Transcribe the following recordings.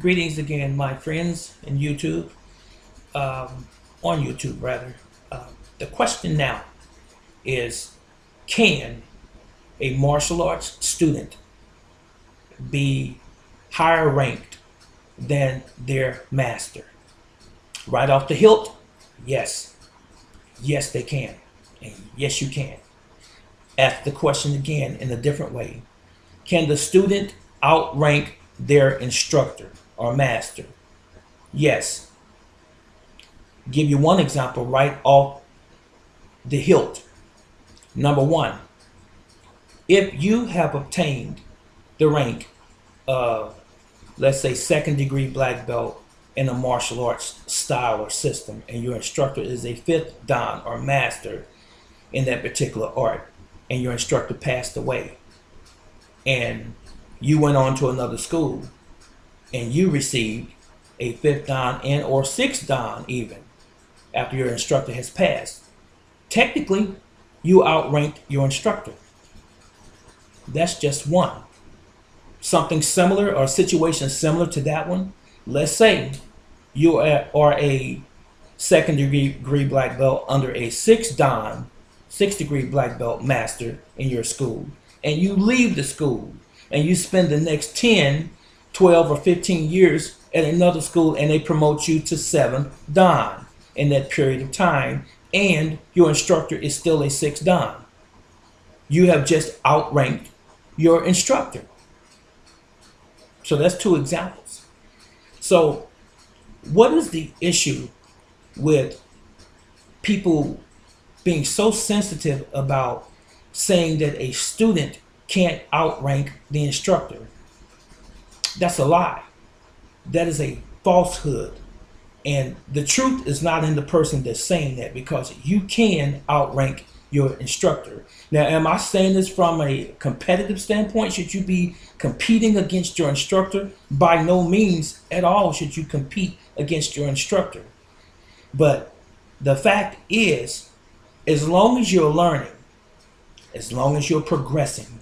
Greetings again, my friends in YouTube, on YouTube rather. The question now is, can a martial arts student be higher ranked than their master? Right off the hilt, yes. Yes, they can. And yes, you can. Ask the question again in a different way. Can the student outrank their instructor or master? Yes. Give you one example right off the hilt. Number one, if you have obtained the rank of, let's say, second degree black belt in a martial arts style or system, and your instructor is a fifth dan or master in that particular art, and your instructor passed away, and you went on to another school, and you received a fifth dan and or sixth dan even after your instructor has passed, technically you outranked your instructor. That's just one. Something similar or a situation similar to that one. Let's say you are a second degree black belt under a sixth degree black belt master in your school, and you leave the school and you spend the next 10, 12, or 15 years at another school, and they promote you to seventh dan in that period of time, and your instructor is still a sixth dan. You have just outranked your instructor. So that's two examples. So what is the issue with people being so sensitive about saying that a student can't outrank the instructor? That's a lie. That is a falsehood. And the truth is not in the person that's saying that, because you can outrank your instructor. Now, am I saying this from a competitive standpoint? Should you be competing against your instructor? By no means at all should you compete against your instructor. But the fact is, as long as you're learning, as long as you're progressing,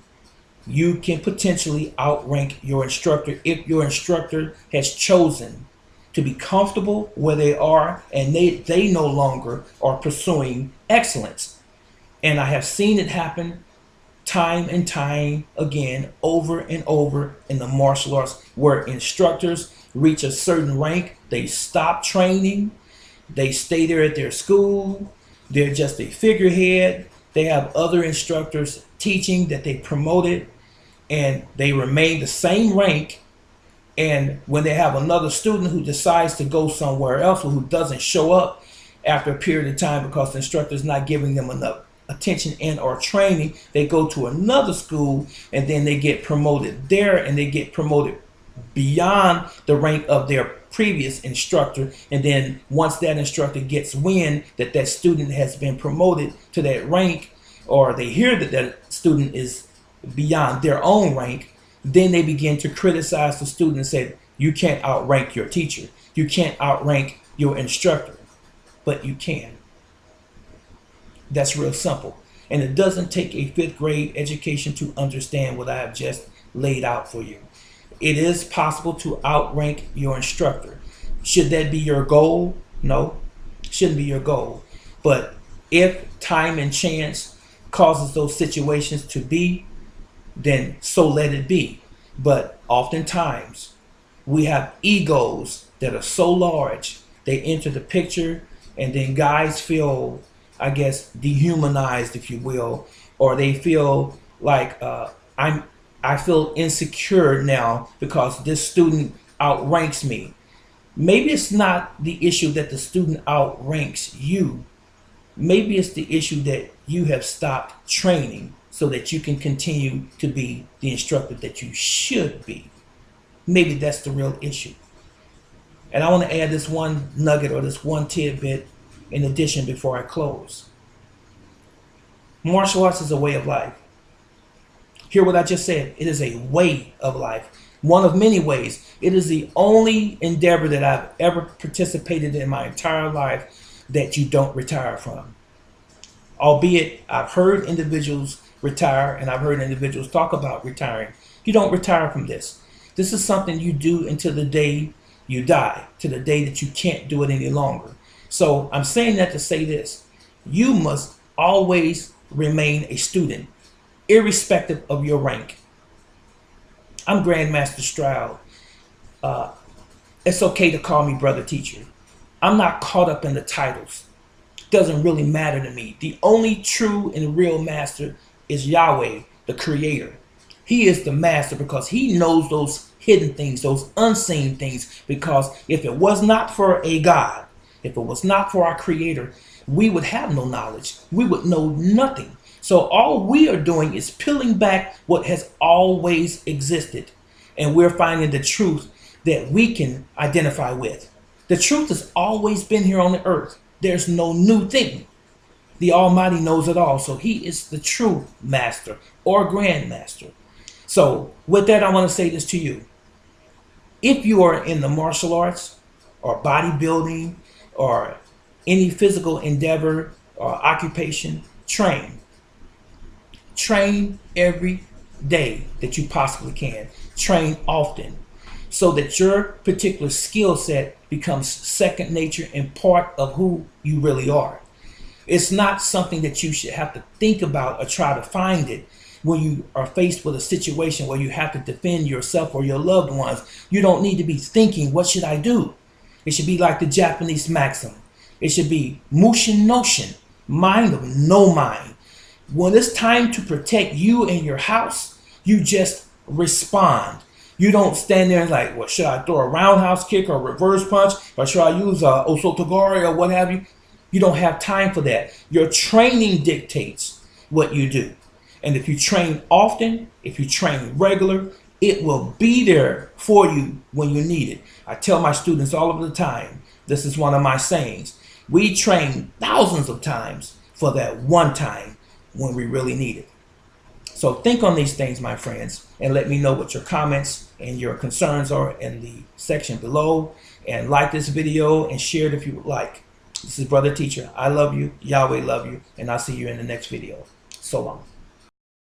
you can potentially outrank your instructor if your instructor has chosen to be comfortable where they are, and they no longer are pursuing excellence. And I have seen it happen time and time again, over and over in the martial arts, where instructors reach a certain rank, they stop training, they stay there at their school, they're just a figurehead, they have other instructors teaching that they promoted, and they remain the same rank. And when they have another student who decides to go somewhere else, or who doesn't show up after a period of time because the instructor is not giving them enough attention and or training, they go to another school, and then they get promoted there, and they get promoted beyond the rank of their previous instructor. And then once that instructor gets wind that that student has been promoted to that rank, or they hear that that student is beyond their own rank, then they begin to criticize the student and say, you can't outrank your teacher, you can't outrank your instructor. But you can. That's real simple. And it doesn't take a fifth grade education to understand what I have just laid out for you. It is possible to outrank your instructor. Should that be your goal? No, shouldn't be your goal. But if time and chance causes those situations to be, then so let it be. But oftentimes we have egos that are so large, they enter the picture, and then guys feel, I guess, dehumanized, if you will, or they feel like I feel insecure now because this student outranks me. Maybe it's not the issue that the student outranks you. Maybe it's the issue that you have stopped training so that you can continue to be the instructor that you should be. Maybe that's the real issue. And I want to add this one nugget, or this one tidbit in addition before I close. Martial arts is a way of life. Hear what I just said. It is a way of life. One of many ways. It is the only endeavor that I've ever participated in my entire life that you don't retire from. Albeit I've heard individuals retire, and I've heard individuals talk about retiring. You don't retire from this. This is something you do until the day you die, to the day that you can't do it any longer. So I'm saying that to say this: you must always remain a student, irrespective of your rank. I'm Grandmaster Stroud. It's okay to call me brother teacher. I'm not caught up in the titles. Doesn't really matter to me. The only true and real master is Yahweh, the creator. He is the master because he knows those hidden things, those unseen things. Because if it was not for a God, if it was not for our creator, we would have no knowledge. We would know nothing. So all we are doing is peeling back what has always existed. And we're finding the truth that we can identify with. The truth has always been here on the earth. There's no new thing. The Almighty knows it all. So he is the true master or grandmaster. So with that, I want to say this to you. If you are in the martial arts or bodybuilding or any physical endeavor or occupation, train. Train every day that you possibly can. Train often so that your particular skill set becomes second nature and part of who you really are. It's not something that you should have to think about or try to find it when you are faced with a situation where you have to defend yourself or your loved ones. You don't need to be thinking, what should I do? It should be like the Japanese maxim. It should be mushin noshin, mind of no mind. When it's time to protect you and your house, you just respond. You don't stand there and like, well, should I throw a roundhouse kick or a reverse punch? Or should I use a osotogari or what have you? You don't have time for that. Your training dictates what you do. And if you train often, if you train regular, it will be there for you when you need it. I tell my students all of the time, this is one of my sayings. We train thousands of times for that one time when we really need it. So think on these things, my friends, and let me know what your comments and your concerns are in the section below. And like this video and share it if you would like. This is Brother Teacher. I love you. Yahweh love you. And I'll see you in the next video. So long.